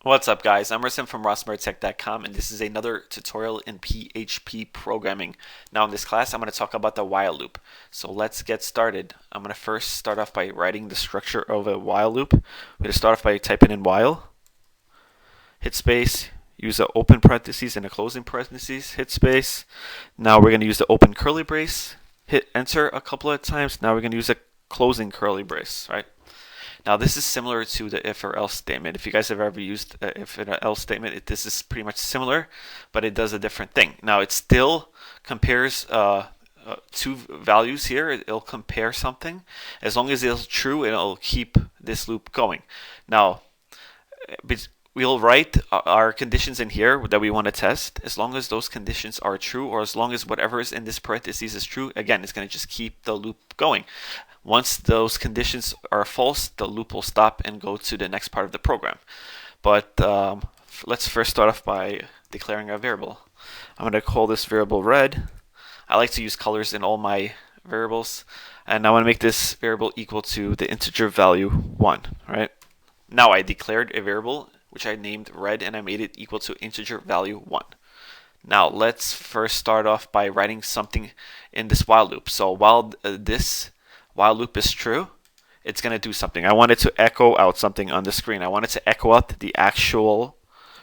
What's up, guys? I'm Rustin from rossmartech.com, and this is another tutorial in PHP programming. Now in this class I'm going to talk about the while loop. So let's get started. I'm going to first start off by writing the structure of a while loop. We're going to start off by typing in while, hit space, use the open parentheses and the closing parentheses, hit space. Now we're going to use the open curly brace, hit enter a couple of times. Now we're going to use a closing curly brace, right? Now this is similar to the if or else statement. If you guys have ever used if or else statement, this is pretty much similar, but it does a different thing. Now it still compares two values here. It'll compare something. As long as it's true, it'll keep this loop going. Now we'll write our conditions in here that we want to test. As long as those conditions are true, or as long as whatever is in this parentheses is true, again, it's going to just keep the loop going. Once those conditions are false, the loop will stop and go to the next part of the program. But let's first start off by declaring a variable. I'm going to call this variable red. I like to use colors in all my variables, and I want to make this variable equal to the integer value 1. Right? Now I declared a variable which I named red, and I made it equal to integer value 1. Now let's first start off by writing something in this while loop. So while this while loop is true, it's going to do something. I want it to echo out something on the screen. I want it to echo out the actual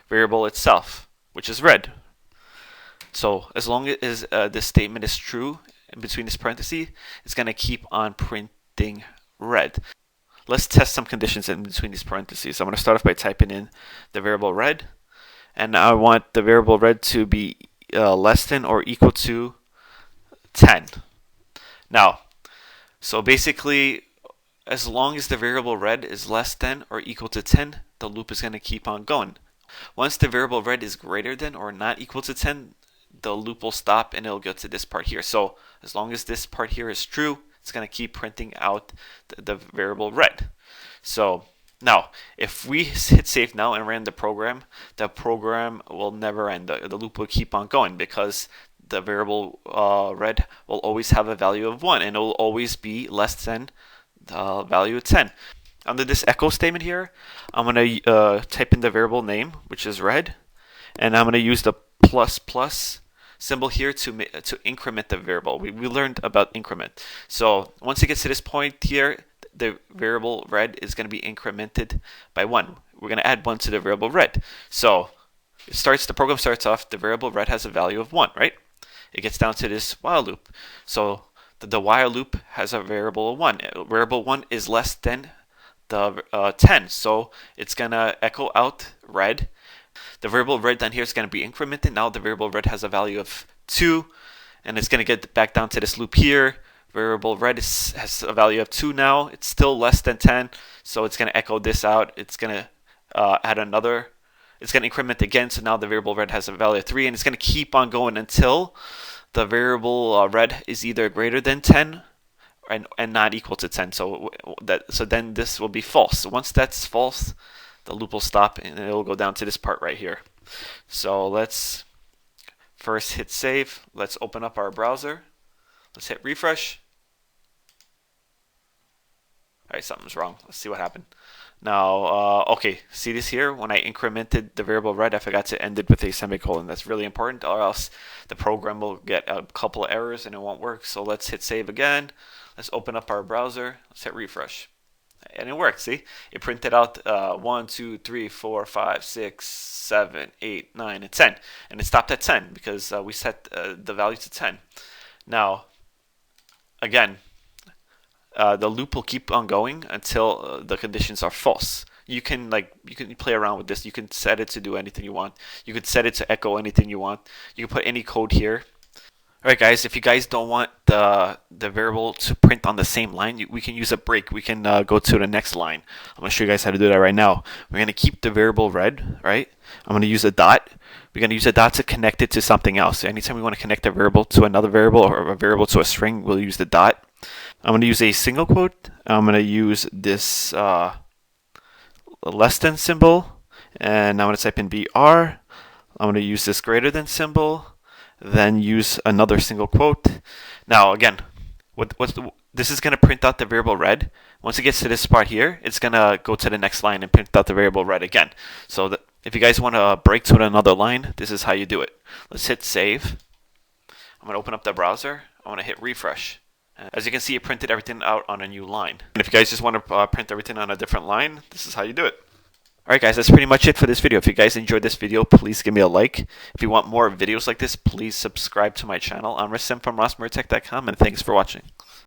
variable itself, which is red. So as long as this statement is true in between this parenthesis, it's going to keep on printing red. Let's test some conditions in between these parentheses. I'm going to start off by typing in the variable red, and I want the variable red to be less than or equal to 10. Now, so basically, as long as the variable red is less than or equal to 10, the loop is going to keep on going. Once the variable red is greater than or not equal to 10, the loop will stop and it'll go to this part here. So as long as this part here is true, it's going to keep printing out the variable red. So now, if we hit save now and ran the program will never end. The loop will keep on going because the variable red will always have a value of 1, and it will always be less than the value of 10. Under this echo statement here, I'm going to type in the variable name, which is red, and I'm going to use the plus plus symbol here to increment the variable. We learned about increment. So once it gets to this point here, the variable red is going to be incremented by 1. We're going to add 1 to the variable red. So the program starts off, the variable red has a value of 1, right? It gets down to this while loop. So the while loop has a variable of 1. Variable 1 is less than the 10. So it's going to echo out red. The variable red down here is going to be incremented. Now the variable red has a value of 2. And it's going to get back down to this loop here. Variable red has a value of 2 now. It's still less than 10. So it's going to echo this out. It's going to add another. It's going to increment again, so now the variable red has a value of 3, and it's going to keep on going until the variable red is either greater than 10 and not equal to 10. So then this will be false. So once that's false, the loop will stop and it will go down to this part right here. So let's first hit save. Let's open up our browser. Let's hit refresh. All right, something's wrong. Let's see what happened. Now, okay, see this here? When I incremented the variable red, I forgot to end it with a semicolon. That's really important, or else the program will get a couple of errors and it won't work. So let's hit save again. Let's open up our browser. Let's hit refresh. And it worked, see? It printed out 1, 2, 3, 4, 5, 6, 7, 8, 9, and 10. And it stopped at 10 because we set the value to 10. Now, again, the loop will keep on going until the conditions are false. You can play around with this. You can set it to do anything you want. You could set it to echo anything you want. You can put any code here. Alright guys, if you guys don't want the variable to print on the same line, we can use a break. We can go to the next line. I'm going to show you guys how to do that right now. We're going to keep the variable red, right? I'm going to use a dot. We're going to use a dot to connect it to something else. So anytime we want to connect a variable to another variable or a variable to a string, we'll use the dot. I'm going to use a single quote. I'm going to use this less than symbol, and I'm going to type in BR. I'm going to use this greater than symbol, then use another single quote. Now again, this is going to print out the variable red. Once it gets to this part here, it's going to go to the next line and print out the variable red again. So If you guys want to break to another line, this is how you do it. Let's hit save. I'm going to open up the browser. I want to hit refresh. As you can see, it printed everything out on a new line. And if you guys just want to print everything on a different line, this is how you do it. Alright guys, that's pretty much it for this video. If you guys enjoyed this video, please give me a like. If you want more videos like this, please subscribe to my channel. I'm Rasim from RossMurTech.com, and thanks for watching.